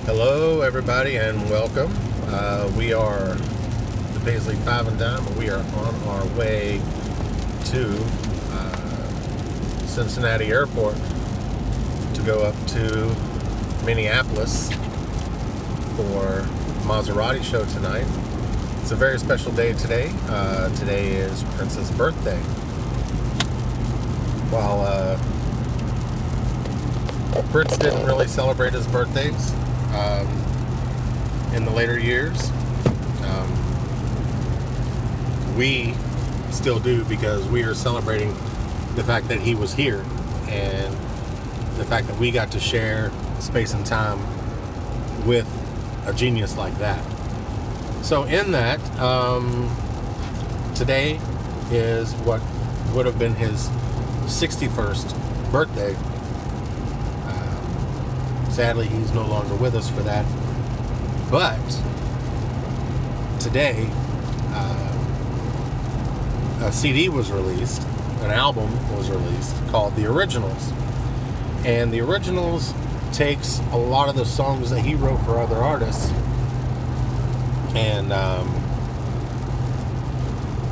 Hello, everybody, and welcome. We are the Paisley 5 and Dime. We are on our way to Cincinnati Airport to go up to Minneapolis for Maserati show tonight. It's a very special day today. Today is Prince's birthday. While Prince didn't really celebrate his birthdays in the later years, we still do, because we are celebrating the fact that he was here and the fact that we got to share space and time with a genius like that. So in that, today is what would have been his 61st birthday. Sadly, he's no longer with us for that. But today, a CD was released, an album was released called The Originals. And The Originals takes a lot of the songs that he wrote for other artists, and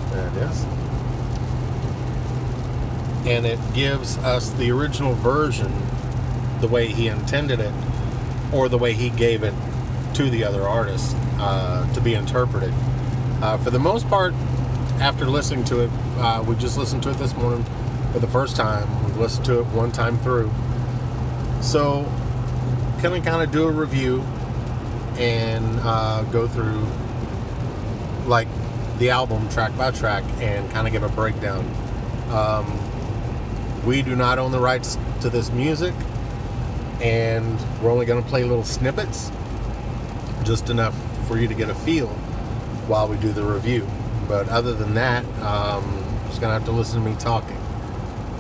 there it is. And it gives us the original version the way he intended it, or the way he gave it to the other artists to be interpreted. For the most part, after listening to it, we just listened to it this morning for the first time. We've listened to it one time through. So, can I kind of do a review and go through like the album track by track and kind of give a breakdown. We do not own the rights to this music, and we're only going to play little snippets, just enough for you to get a feel while we do the review. But other than that, just going to have to listen to me talking.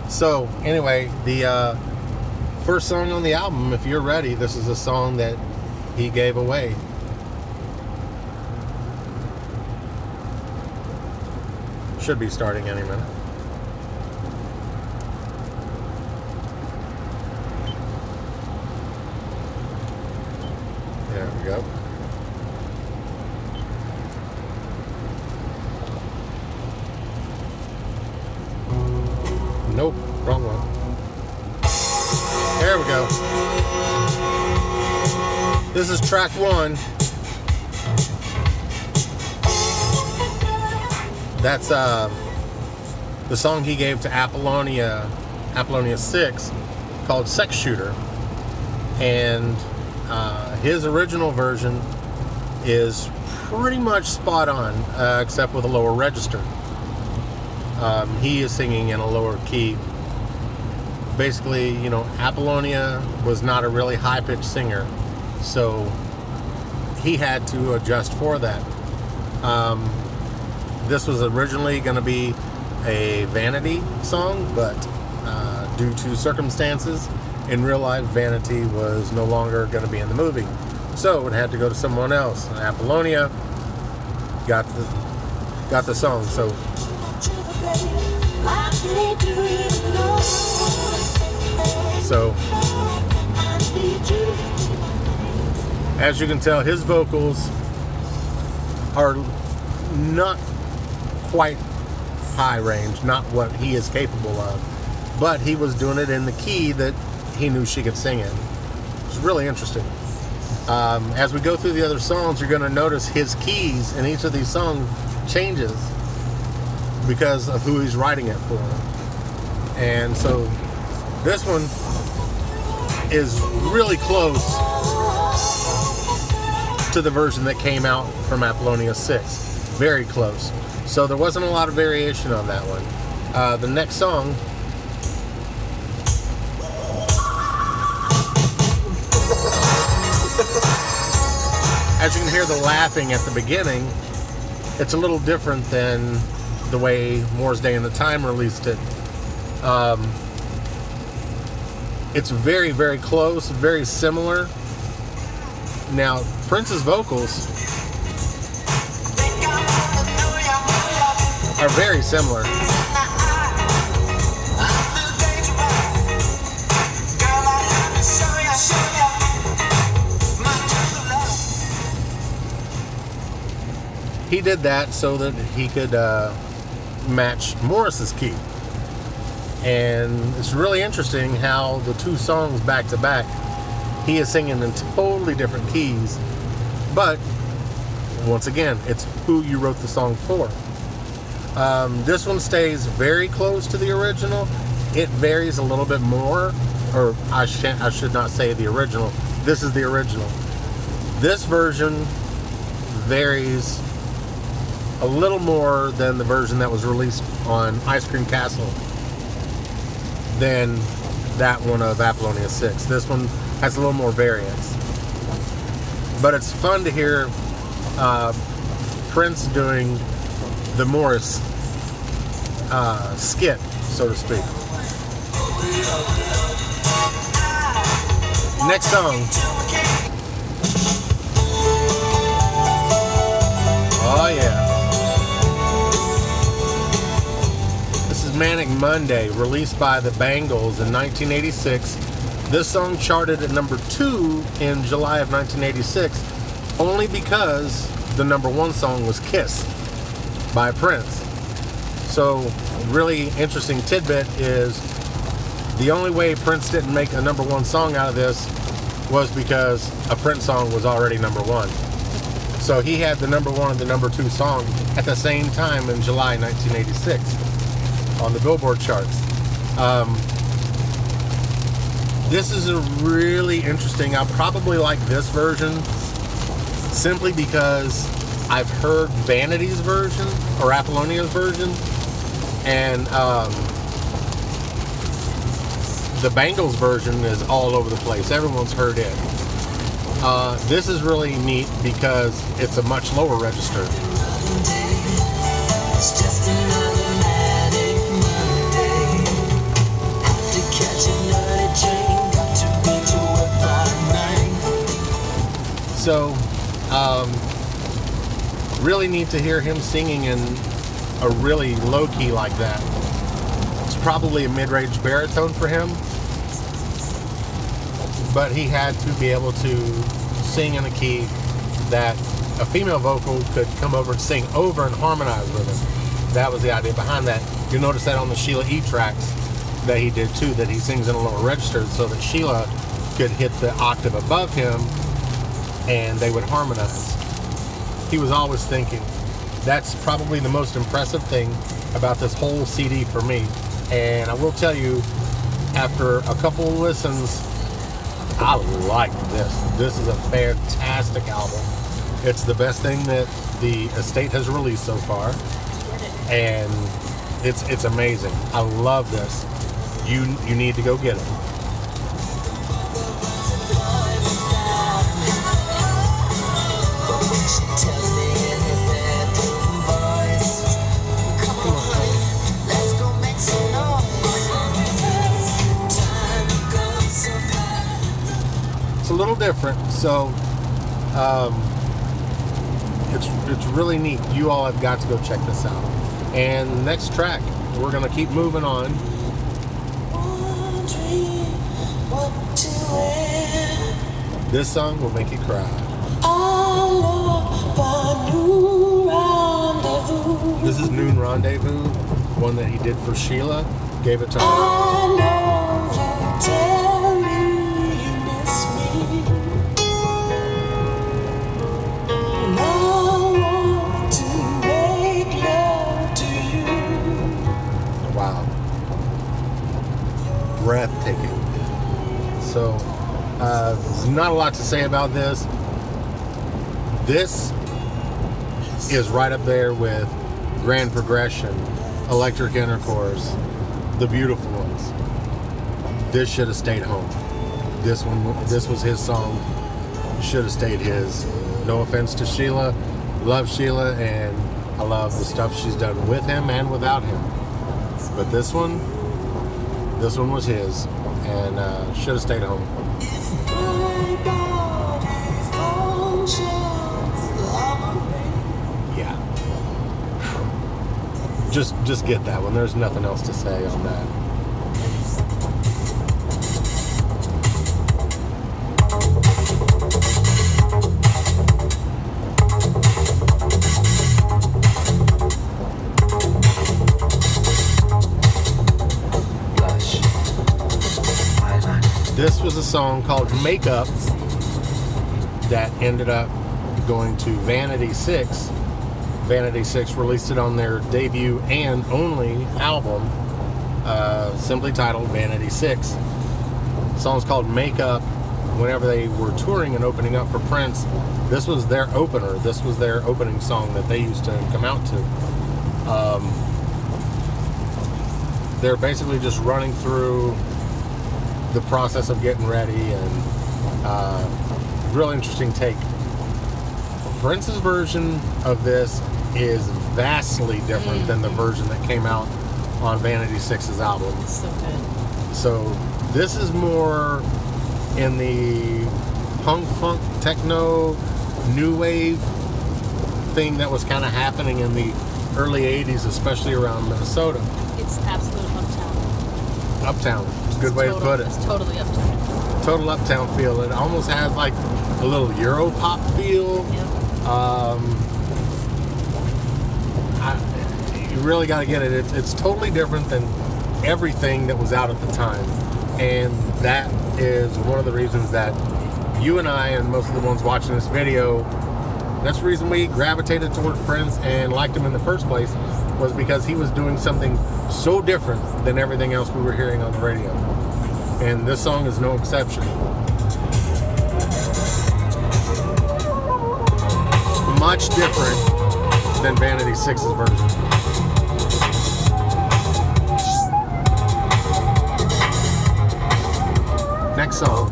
So anyway, the first song on the album, if you're ready, this is a song that he gave away. Should be starting any minute. There we go. Nope, wrong one. There we go. This is track 1. That's the song he gave to Apollonia 6, called Sex Shooter. And his original version is pretty much spot on, except with a lower register. He is singing in a lower key. Basically, you know, Apollonia was not a really high-pitched singer, so he had to adjust for that. This was originally going to be a Vanity song, but due to circumstances in real life, Vanity was no longer going to be in the movie, so it had to go to someone else. And Apollonia got the song. So as you can tell, his vocals are not quite high range, not what he is capable of, but he was doing it in the key that he knew she could sing in. It's really interesting. As we go through the other songs, you're going to notice his keys in each of these songs changes because of who he's writing it for. And so this one is really close to the version that came out from Apollonia 6. Very close. So there wasn't a lot of variation on that one. The next song, as you can hear the laughing at the beginning, it's a little different than the way Moore's Day and the Time released it. It's very, very close, very similar. Now, Prince's vocals are very similar. he did that so that he could match Morris's key. And it's really interesting how the two songs back to back, he is singing in totally different keys, but once again, it's who you wrote the song for. This one stays very close to the original. It varies a little bit more, or I should not say the original. This is the original. This version varies a little more than the version that was released on Ice Cream Castle than that one of Apollonia 6. This one has a little more variance. But it's fun to hear Prince doing the Morris skit, so to speak. Next song. Oh yeah. This is Manic Monday, released by the Bangles in 1986. This song charted at number 2 in July of 1986, only because the number 1 song was Kiss by Prince. So, really interesting tidbit is the only way Prince didn't make a number 1 song out of this was because a Prince song was already number 1. So he had the number 1 and the number 2 song at the same time in July 1986 on the Billboard charts. This is a really interesting, I'll probably like this version simply because I've heard Vanity's version or Apollonia's version, and the Bangles version is all over the place. Everyone's heard it. This is really neat because it's a much lower register. So, really neat to hear him singing in a really low key like that. It's probably a mid-range baritone for him, but he had to be able to sing in a key that a female vocal could come over and sing over and harmonize with him. That was the idea behind that. You'll notice that on the Sheila E tracks that he did too, that he sings in a lower register so that Sheila could hit the octave above him and they would harmonize. He was always thinking. That's probably the most impressive thing about this whole CD for me. And I will tell you, after a couple of listens, I like this. This is a fantastic album. It's the best thing that the estate has released so far, and it's amazing. I love this. You need to go get it. It's a little different, so it's really neat. You all have got to go check this out. And next track, we're gonna keep moving on. This song will make you cry. This is Noon Rendezvous, one that he did for Sheila. Gave it to her. Breathtaking. So, there's not a lot to say about this. This is right up there with Grand Progression, Electric Intercourse, The Beautiful Ones. This should have stayed home. This was his song. Should have stayed his. No offense to Sheila. Love Sheila, and I love the stuff she's done with him and without him. But this one was his, and should have stayed home. Yeah. Just get that one. There's nothing else to say on that. song called Makeup that ended up going to Vanity 6. Vanity 6 released it on their debut and only album, simply titled Vanity 6. The song's called Makeup. Whenever they were touring and opening up for Prince, this was their opener. This was their opening song that they used to come out to. They're basically just running through the process of getting ready, and real interesting take. Prince's version of this is vastly different than the version that came out on Vanity 6's album. So good. So this is more in the punk, funk, techno, new wave thing that was kind of happening in the early 80s, especially around Minnesota. It's absolute uptown. Uptown. It's a good way to put it. It's totally uptown. Total uptown feel. It almost has like a little Euro pop feel. Yep. You really got to get it. It's totally different than everything that was out at the time. And that is one of the reasons that you and I and most of the ones watching this video, that's the reason we gravitated toward Prince and liked him in the first place, was because he was doing something so different than everything else we were hearing on the radio. And this song is no exception. Much different than Vanity 6's version. Next song.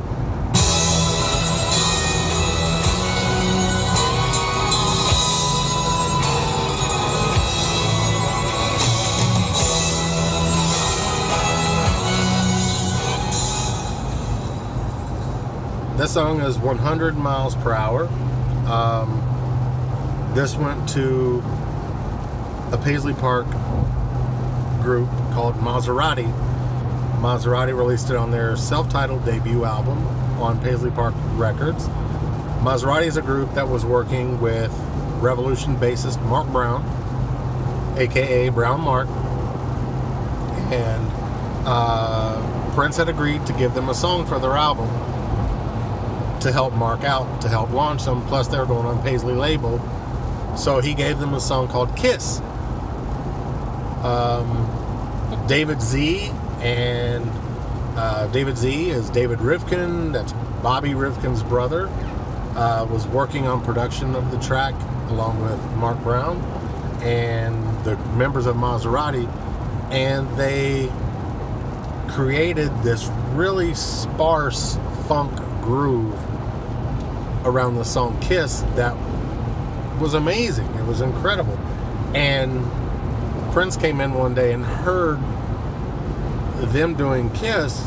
This song is 100 miles per hour. This went to a Paisley Park group called Maserati. Maserati released it on their self-titled debut album on Paisley Park Records. Maserati is a group that was working with Revolution bassist Mark Brown, aka Brown Mark, and Prince had agreed to give them a song for their album to help Mark out, to help launch them, plus they were going on Paisley label. So he gave them a song called Kiss. David Z, and David Z is David Rivkin, that's Bobby Rivkin's brother, was working on production of the track along with Mark Brown and the members of Maserati, and they created this really sparse funk groove around the song Kiss that was amazing. It was incredible. And Prince came in one day and heard them doing Kiss,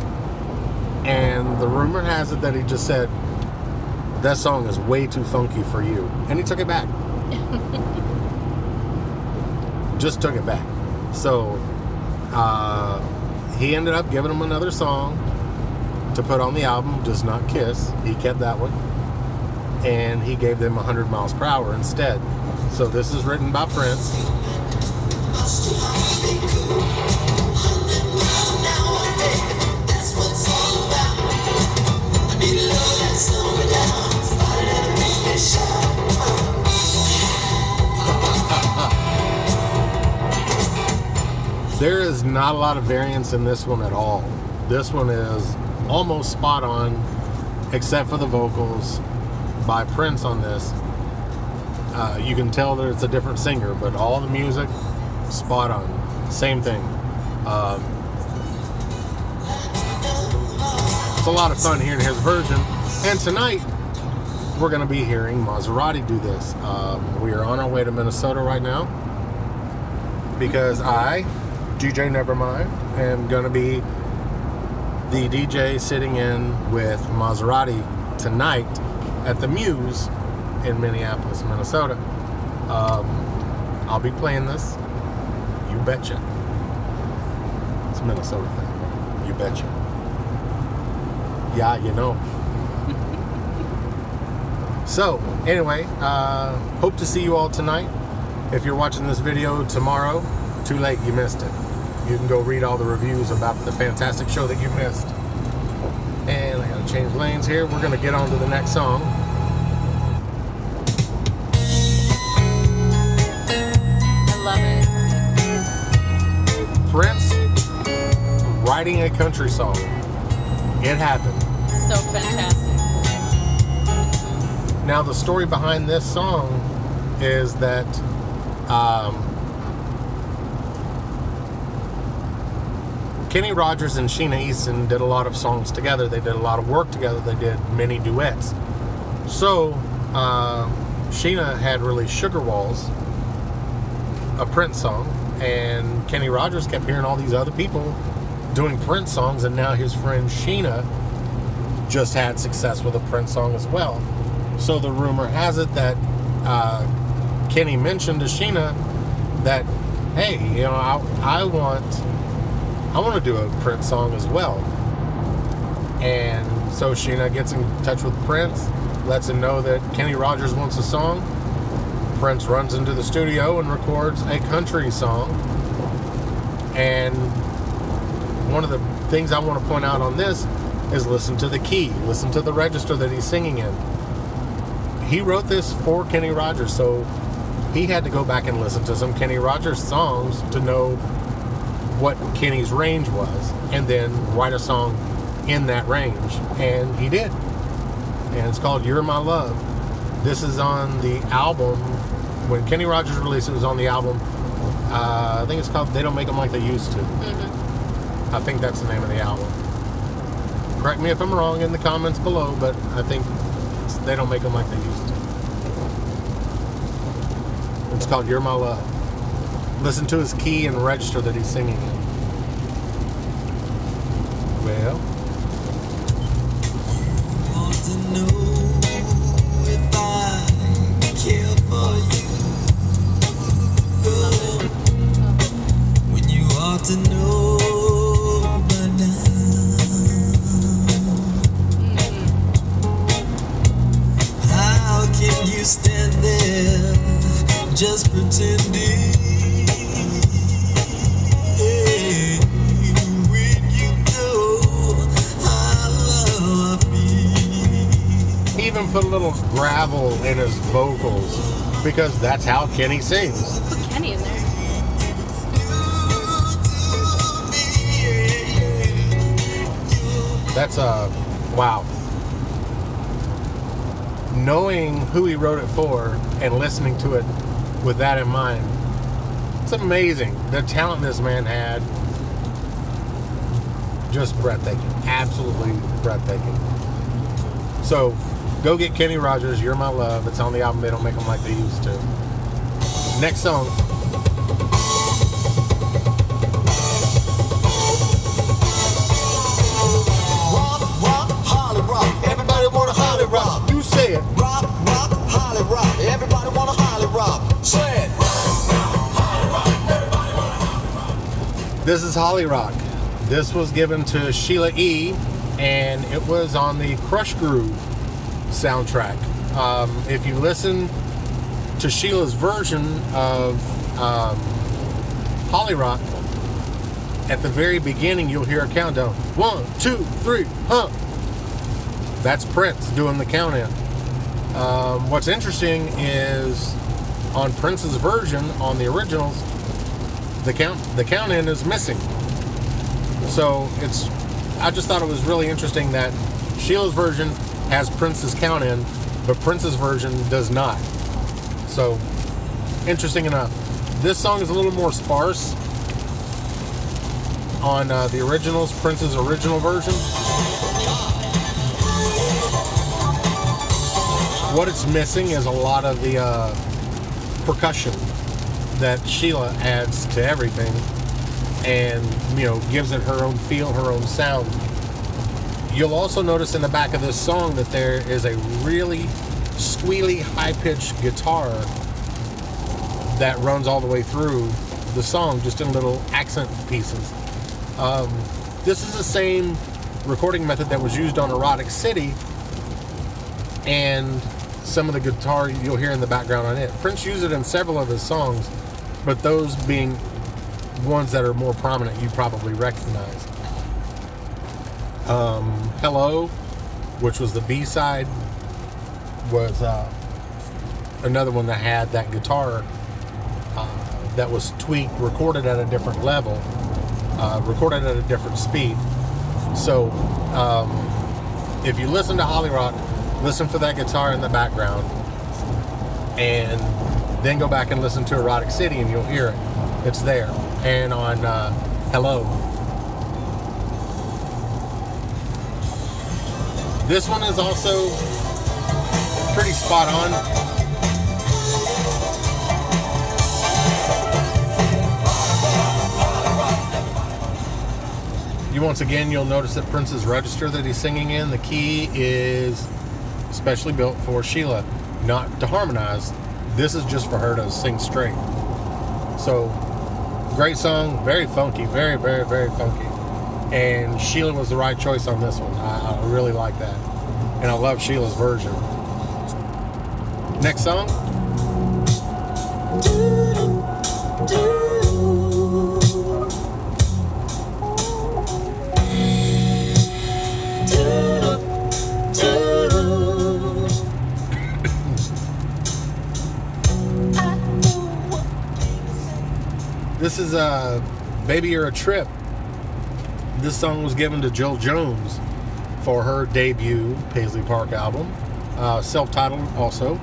and the rumor has it that he just said, that song is way too funky for you, and he took it back. Just took it back. So he ended up giving him another song to put on the album, just not Kiss. He kept that one, and he gave them 100 miles per hour instead. So this is written by Prince. There is not a lot of variance in this one at all. This one is almost spot on, except for the vocals by Prince on this. You can tell that it's a different singer, but all the music, spot on. Same thing. It's a lot of fun hearing his version. And tonight, we're going to be hearing Maserati do this. We are on our way to Minnesota right now because I, DJ Nevermind, am going to be the DJ sitting in with Maserati tonight at the Muse in Minneapolis, Minnesota. I'll be playing this. You betcha. It's a Minnesota thing. You betcha. Yeah, you know. So, anyway, hope to see you all tonight. If you're watching this video tomorrow, too late, you missed it. You can go read all the reviews about the fantastic show that you missed. And I gotta to change lanes here. We're going to get on to the next song. I love it. Prince writing a country song. It happened. So fantastic. Now, the story behind this song is that Kenny Rogers and Sheena Easton did a lot of songs together. They did a lot of work together. They did many duets. So, Sheena had released Sugar Walls, a Prince song, and Kenny Rogers kept hearing all these other people doing Prince songs, and now his friend Sheena just had success with a Prince song as well. So the rumor has it that Kenny mentioned to Sheena that, hey, you know, I want to do a Prince song as well. And so Sheena gets in touch with Prince, lets him know that Kenny Rogers wants a song. Prince runs into the studio and records a country song. And one of the things I want to point out on this is listen to the key, listen to the register that he's singing in. He wrote this for Kenny Rogers, so he had to go back and listen to some Kenny Rogers songs to know what Kenny's range was, and then write a song in that range, and he did. And it's called You're My Love. This is on the album. When Kenny Rogers released it, it was on the album. I think it's called They Don't Make Them Like They Used to. I think that's the name of the album. Correct me if I'm wrong in the comments below, but I think They Don't Make Them Like They Used to. It's called You're My Love. Listen to his key and register that he's singing in. Well, Want to know if I care for you, when you ought to know by now. How can you stand there just pretending? he even put a little gravel in his vocals because that's how Kenny sings. Put Kenny in there. That's wow. Knowing who he wrote it for and listening to it with that in mind, it's amazing. The talent this man had, just breathtaking. Absolutely breathtaking. So, go get Kenny Rogers, You're My Love. It's on the album They Don't Make Them Like They Used to. Next song. Rock, Holly rock. Everybody wanna Holly rock. You say it. Rock, Holly rock. Everybody wanna Holly rock. Say it. This is Holly Rock. This was given to Sheila E., and it was on the Crush Groove soundtrack. If you listen to Sheila's version of Holly Rock, at the very beginning you'll hear a countdown. 1, 2, 3, huh? That's Prince doing the count-in. What's interesting is on Prince's version, on the originals, the count-in is missing. So I just thought it was really interesting that Sheila's version has Prince's count-in, but Prince's version does not. So, interesting enough. This song is a little more sparse on the originals, Prince's original version. What it's missing is a lot of the percussion that Sheila adds to everything, and gives it her own feel, her own sound. You'll also notice in the back of this song that there is a really squealy, high-pitched guitar that runs all the way through the song, just in little accent pieces. This is the same recording method that was used on Erotic City, and some of the guitar you'll hear in the background on it. Prince used it in several of his songs, but those being ones that are more prominent, you probably recognize. Hello which was the B-side, was another one that had that guitar that was tweaked, recorded at a different level, recorded at a different speed. So if you listen to Holly Rock, listen for that guitar in the background, and then go back and listen to Erotic City and you'll hear it. It's there. And on Hello. This one is also pretty spot on. Once again, you'll notice that Prince's register that he's singing in, the key is specially built for Sheila, not to harmonize. This is just for her to sing straight. So, great song, very funky, very, very, very funky. And Sheila was the right choice on this one. I really like that. And I love Sheila's version. Next song. This is Baby You're a Trip. This song was given to Jill Jones for her debut Paisley Park album, self-titled also.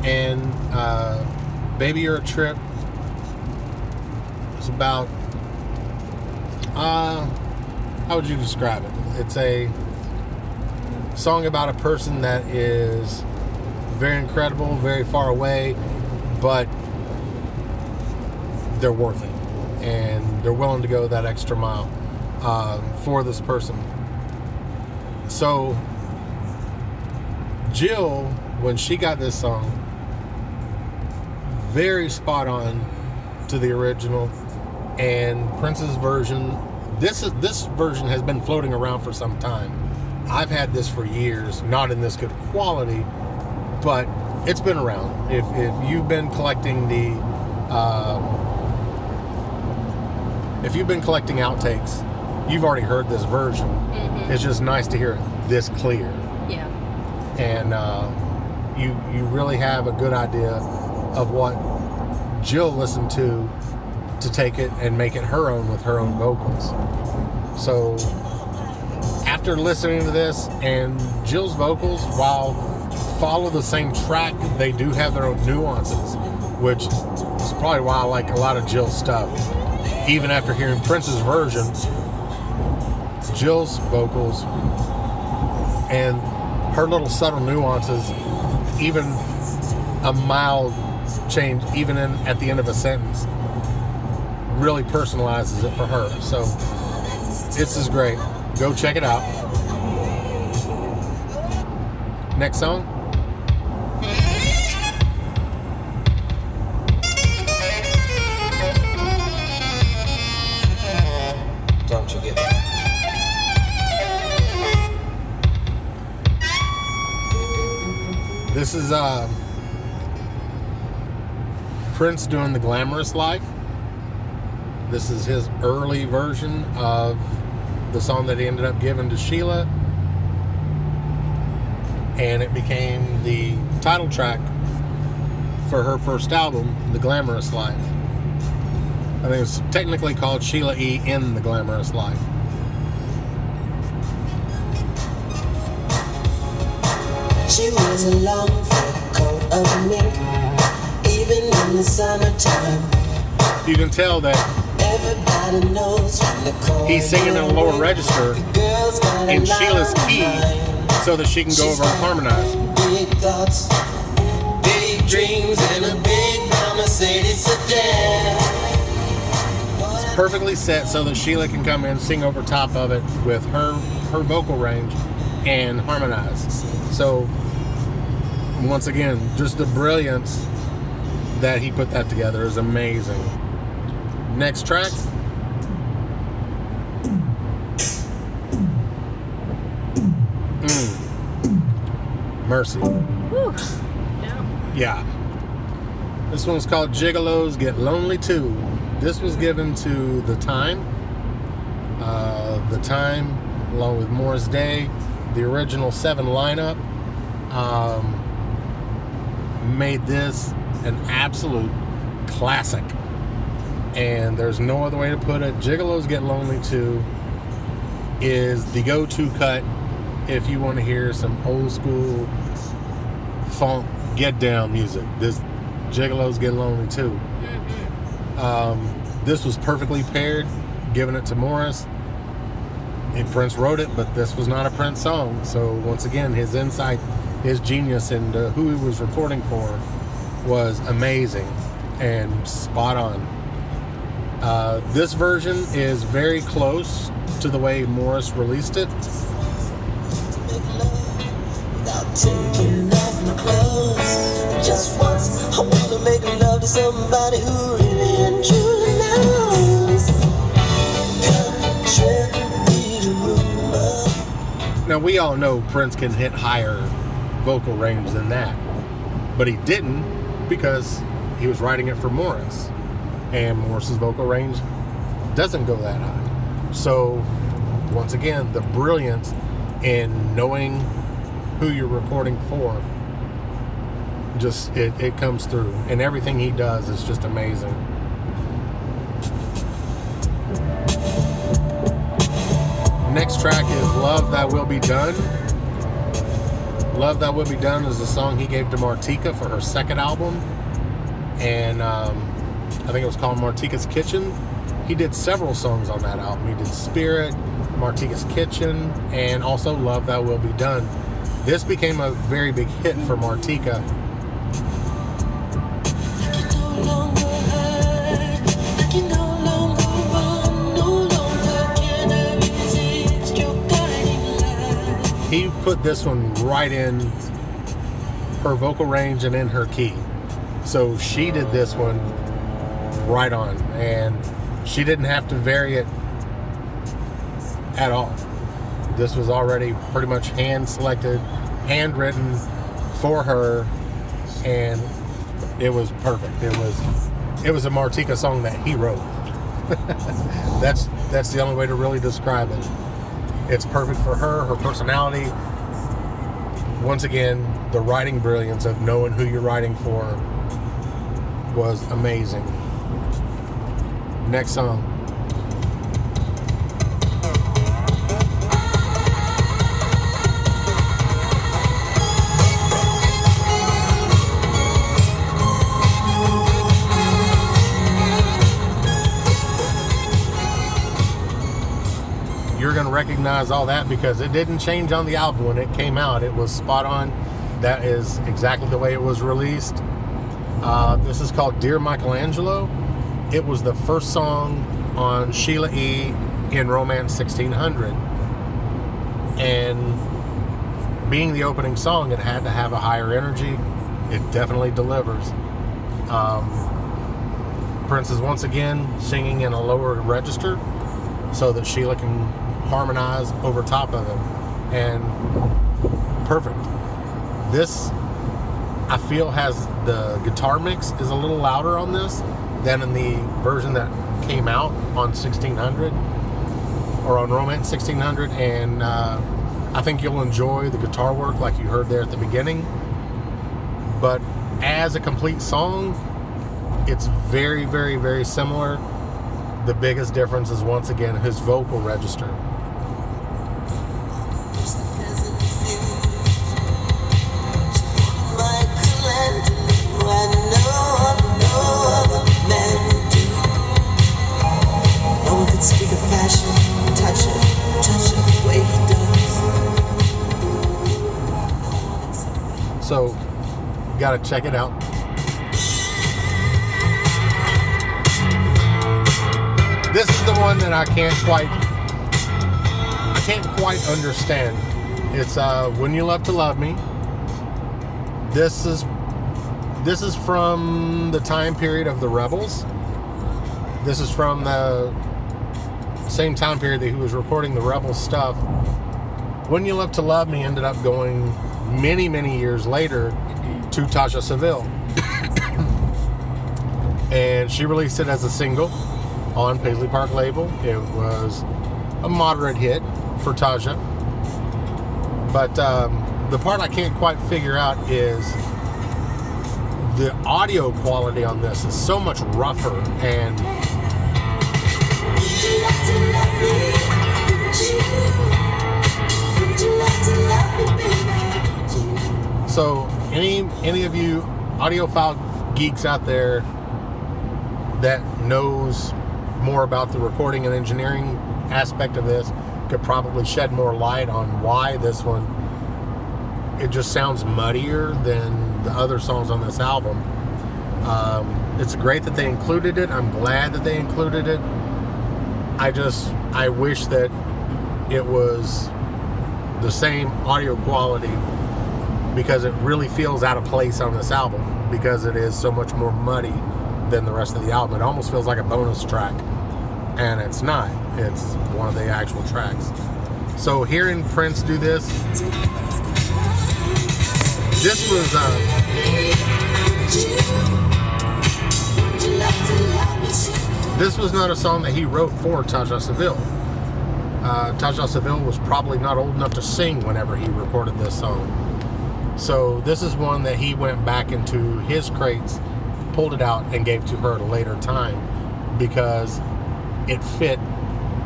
And Baby You're a Trip is about, how would you describe it? It's a song about a person that is very incredible, very far away, but they're worth it, and they're willing to go that extra mile for this person. So Jill, when she got this song, very spot on to the original, and Prince's version. This version has been floating around for some time. I've had this for years, not in this good quality, but it's been around. If you've been collecting if you've been collecting outtakes, you've already heard this version. Mm-hmm. It's just nice to hear it this clear. Yeah. And you really have a good idea of what Jill listened to take it and make it her own with her own vocals. So after listening to this, and Jill's vocals, while follow the same track, they do have their own nuances, which is probably why I like a lot of Jill's stuff. Even after hearing Prince's version, Jill's vocals and her little subtle nuances, even a mild change, even at the end of a sentence, really personalizes it for her. So this is great. Go check it out. Next song. Don't you get it? This is Prince doing The Glamorous Life. This is his early version of the song that he ended up giving to Sheila, and it became the title track for her first album, The Glamorous Life. I think it's technically called Sheila E. in The Glamorous Life. She wears a long fur coat of mink, even in the summertime. You can tell that Everybody knows from the cold he's singing in a lower register in Sheila's key so that she can go over and harmonize. Big thoughts, big dreams, and a big brown Mercedes sedan. It's perfectly set so that Sheila can come in, sing over top of it with her vocal range and harmonize. So once again, just the brilliance that he put that together is amazing. Next track. Mercy. Whew. Yeah. Yeah. This one's called Gigolos Get Lonely Too. This was given to The Time. The Time, along with Morris Day, the original 7 lineup made this an absolute classic. And there's no other way to put it. Gigolos Get Lonely Too is the go-to cut if you want to hear some old school funk get down music. This Gigolos Get Lonely Too. This was perfectly paired, giving it to Morris. And Prince wrote it, but this was not a Prince song. So once again, his insight, his genius into who he was recording for was amazing and spot on. This version is very close to the way Morris released it. Without taking off my clothes, just once I wanna make love to somebody who really and truly knows. Country rumor. Now we all know Prince can hit higher vocal range than that, but he didn't because he was writing it for Morris, and Morris's vocal range doesn't go that high. So once again, the brilliance in knowing who you're recording for, just it comes through, and everything he does is just amazing. Next track is Love That Will Be Done. Love That Will Be Done is a song he gave to Martika for her second album, and I think it was called Martika's Kitchen. He did several songs on that album. He did Spirit, Martika's Kitchen, and also Love That Will Be Done. This became a very big hit for Martika. He put this one right in her vocal range and in her key. So she did this one right on, and she didn't have to vary it at all. This was already pretty much hand-selected, handwritten for her, and it was perfect. It was a Martika song that he wrote. That's the only way to really describe it. It's perfect for her, her personality. Once again, the writing brilliance of knowing who you're writing for was amazing. Next song. You're going to recognize all that because it didn't change on the album when it came out. It was spot on. That is exactly the way it was released. This is called Dear Michelangelo. It was the first song on Sheila E. in Romance 1600. And being the opening song, it had to have a higher energy. It definitely delivers. Prince is once again singing in a lower register so that Sheila can harmonize over top of it, and perfect. This, I feel, has the guitar mix is a little louder on this than in the version that came out on 1600 or on Romance 1600, and I think you'll enjoy the guitar work like you heard there at the beginning. But as a complete song, it's very, very, very similar. The biggest difference is once again his vocal register. Speak of passion, touch it the way he does. So, gotta check it out. This is the one that I can't quite understand. It's When You Love to Love Me. This is from the time period of the Rebels. This is from the same time period that he was recording the Rebel stuff. When You Love to Love Me ended up going many, many years later to Tasha Seville. And she released it as a single on Paisley Park label. It was a moderate hit for Tasha. But the part I can't quite figure out is the audio quality on this is so much rougher, and so any of you audiophile geeks out there that knows more about the recording and engineering aspect of this could probably shed more light on why this one, it just sounds muddier than the other songs on this album. It's great that they included it. I'm glad that they included it. I wish that it was the same audio quality, because it really feels out of place on this album, because it is so much more muddy than the rest of the album. It almost feels like a bonus track, and it's not. It's one of the actual tracks. So hearing Prince do this was this was not a song that he wrote for Taja Seville. Taja Seville was probably not old enough to sing whenever he recorded this song. So this is one that he went back into his crates, pulled it out, and gave to her at a later time, because it fit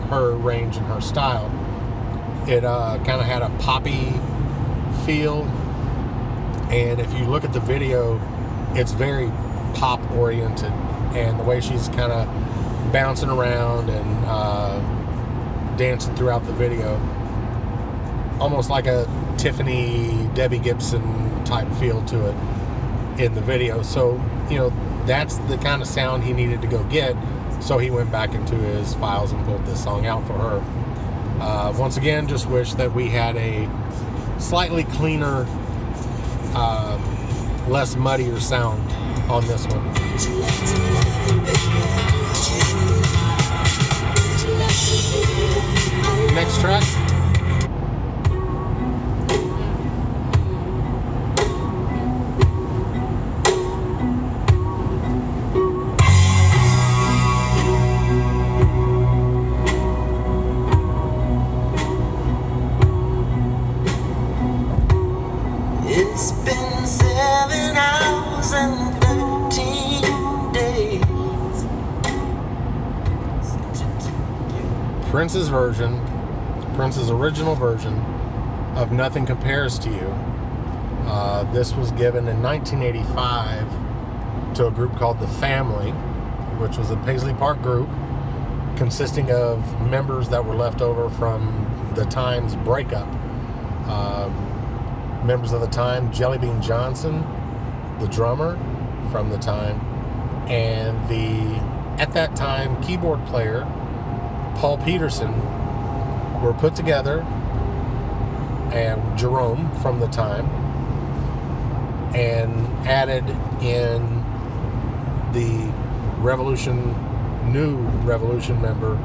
her range and her style. It kind of had a poppy feel, and if you look at the video, it's very pop oriented, and the way she's kind of bouncing around and dancing throughout the video, almost like a Tiffany, Debbie Gibson type feel to it in the video. So, that's the kind of sound he needed to go get. So he went back into his files and pulled this song out for her. Once again, just wish that we had a slightly cleaner, less muddier sound on this one. Next track. It's been 7 hours and 13 days. Prince's original version of Nothing Compares to You. This was given in 1985 to a group called The Family, which was a Paisley Park group consisting of members that were left over from the Times breakup. Members of the Time, Jelly Bean Johnson, the drummer from the Time, and the, at that time, keyboard player, Paul Peterson, were put together, and Jerome from the Time, and added in the new Revolution member,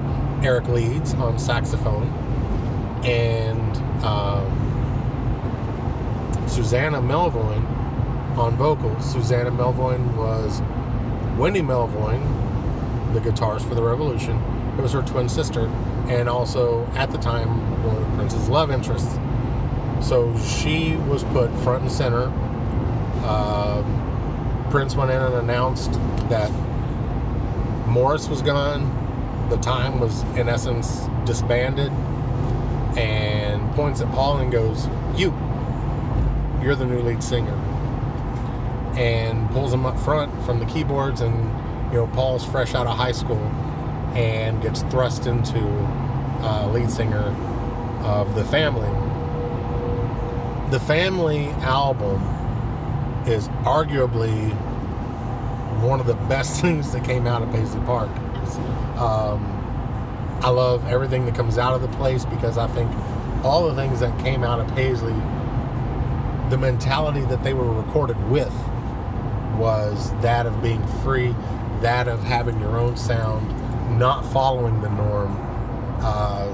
Eric Leeds on saxophone, and Susanna Melvoin on vocals. Susanna Melvoin was Wendy Melvoin, the guitarist for the Revolution. It was her twin sister, and also at the time one of Prince's love interests. So she was put front and center. Prince went in and announced that Morris was gone. The Time was in essence disbanded, and points at Paul and goes, You're the new lead singer," and pulls him up front from the keyboards. And Paul's fresh out of high school and gets thrust into lead singer of The Family. The Family album is arguably one of the best things that came out of Paisley Park. I love everything that comes out of the place, because I think all the things that came out of Paisley, the mentality that they were recorded with was that of being free, that of having your own sound, not following the norm.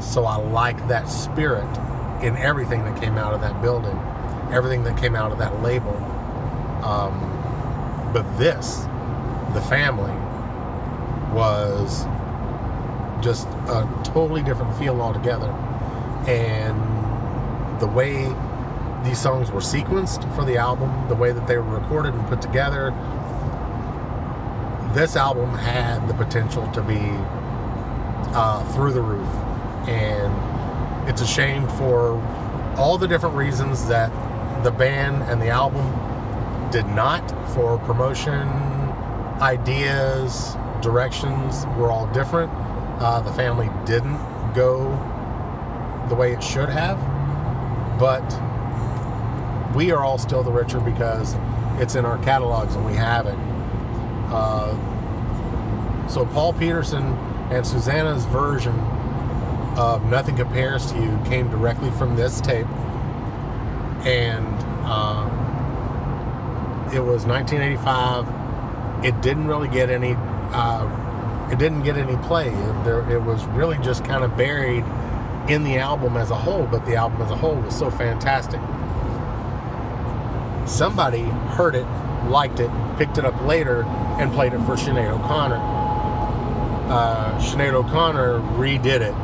So I like that spirit in everything that came out of that building, everything that came out of that label. But this, The Family, was just a totally different feel altogether. And the way these songs were sequenced for the album, the way that they were recorded and put together, this album had the potential to be through the roof. And it's a shame for all the different reasons that the band and the album did not, for promotion, ideas, directions were all different. The family didn't go the way it should have, but we are all still the richer because it's in our catalogs and we have it. So Paul Peterson and Susanna's version of Nothing Compares to You came directly from this tape, and it was 1985. It didn't really get any play. It was really just kind of buried in the album as a whole, but the album as a whole was so fantastic. Somebody heard it, liked it, picked it up later, and played it for Sinead O'Connor. Sinead O'Connor redid it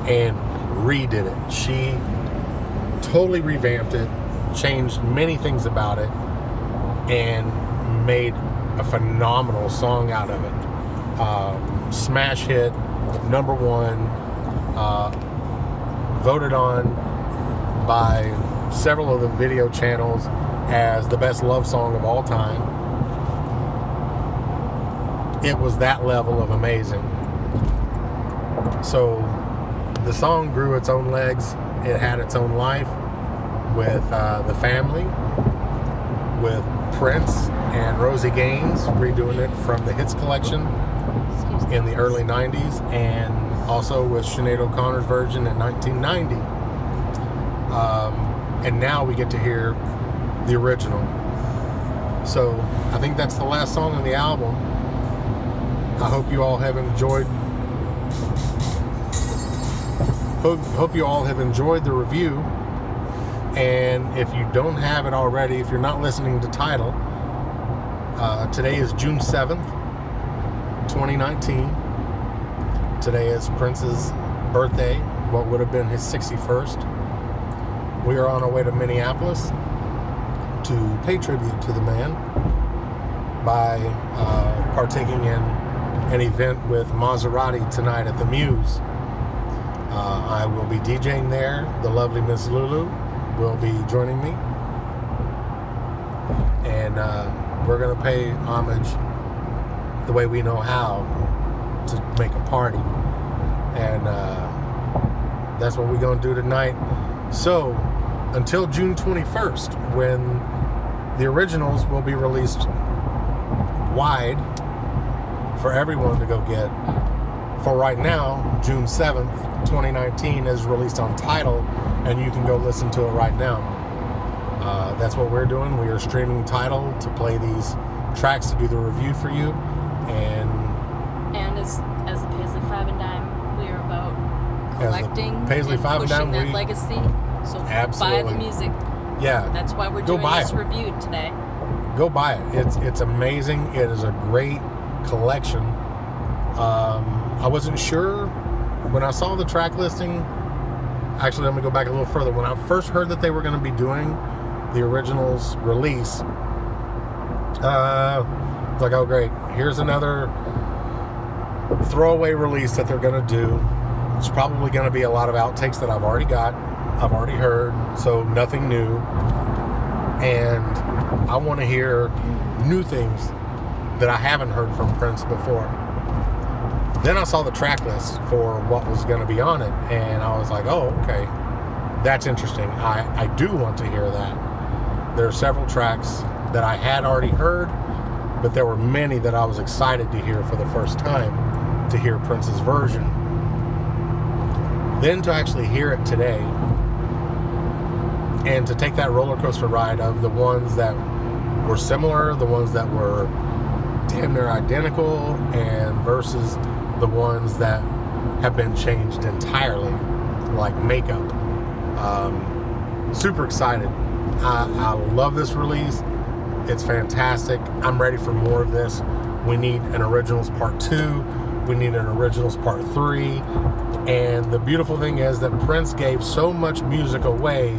and redid it. She totally revamped it, changed many things about it, and made a phenomenal song out of it. Smash hit, number one, voted on by several of the video channels as the best love song of all time. It was that level of amazing. So the song grew its own legs. It had its own life with the family, with Prince and Rosie Gaines redoing it from the Hits collection in the early 90s, and also with Sinead O'Connor's version in 1990. And now we get to hear the original. So I think that's the last song on the album. I hope you all have enjoyed the review. And if you don't have it already, if you're not listening to Tidal, today is June 7th, 2019. Today is Prince's birthday, what would have been his 61st. We are on our way to Minneapolis to pay tribute to the man by partaking in an event with Maserati tonight at the Muse. I will be DJing there. The lovely Miss Lulu will be joining me, and we're going to pay homage the way we know how to make a party, and that's what we're going to do tonight. So until June 21st, when the originals will be released wide for everyone to go get. For right now, June 7th, 2019 is released on Tidal, and you can go listen to it right now. That's what we're doing. We are streaming Tidal to play these tracks, to do the review for you. And as the Paisley 5 and Dime, we are about collecting Paisley and 5 and pushing Dime, that legacy. So absolutely buy the music. Yeah. That's why we're doing this review today. Go buy it. It's amazing. It is a great collection. I wasn't sure when I saw the track listing. Actually, let me go back a little further. When I first heard that they were going to be doing the originals release, it's like, oh great, here's another throwaway release that they're going to do. It's probably going to be a lot of outtakes that I've already got, I've already heard, so nothing new. And I want to hear new things that I haven't heard from Prince before. Then I saw the track list for what was going to be on it, and I was like, oh, okay, that's interesting. I do want to hear that. There are several tracks that I had already heard, but there were many that I was excited to hear for the first time, to hear Prince's version. Then to actually hear it today, and to take that roller coaster ride of the ones that were similar, the ones that were damn near identical, and versus the ones that have been changed entirely, like makeup. Super excited. I love this release. It's fantastic. I'm ready for more of this. We need an Originals Part 2. We need an Originals Part 3. And the beautiful thing is that Prince gave so much music away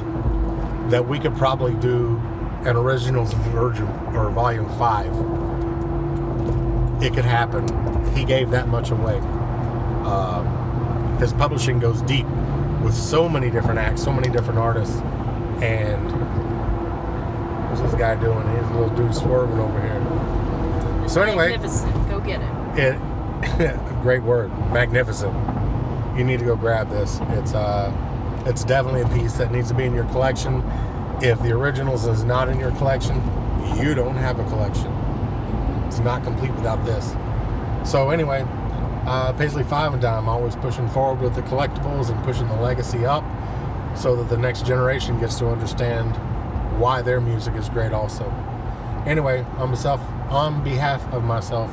that we could probably do an originals version or volume 5. It could happen. He gave that much away. His publishing goes deep with so many different acts, so many different artists. And what's this guy doing? He's a little dude swerving over here. So anyway, magnificent. Go get it. Great word, magnificent. You need to go grab this. It's definitely a piece that needs to be in your collection. If the originals is not in your collection, you don't have a collection. It's not complete without this. So anyway, Paisley 5 and Dime, always pushing forward with the collectibles and pushing the legacy up so that the next generation gets to understand why their music is great also. Anyway, on behalf of myself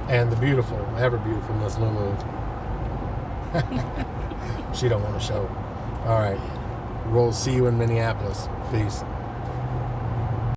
and the beautiful, ever beautiful Miss Lulu. She don't want to show. All right. We'll see you in Minneapolis. Peace.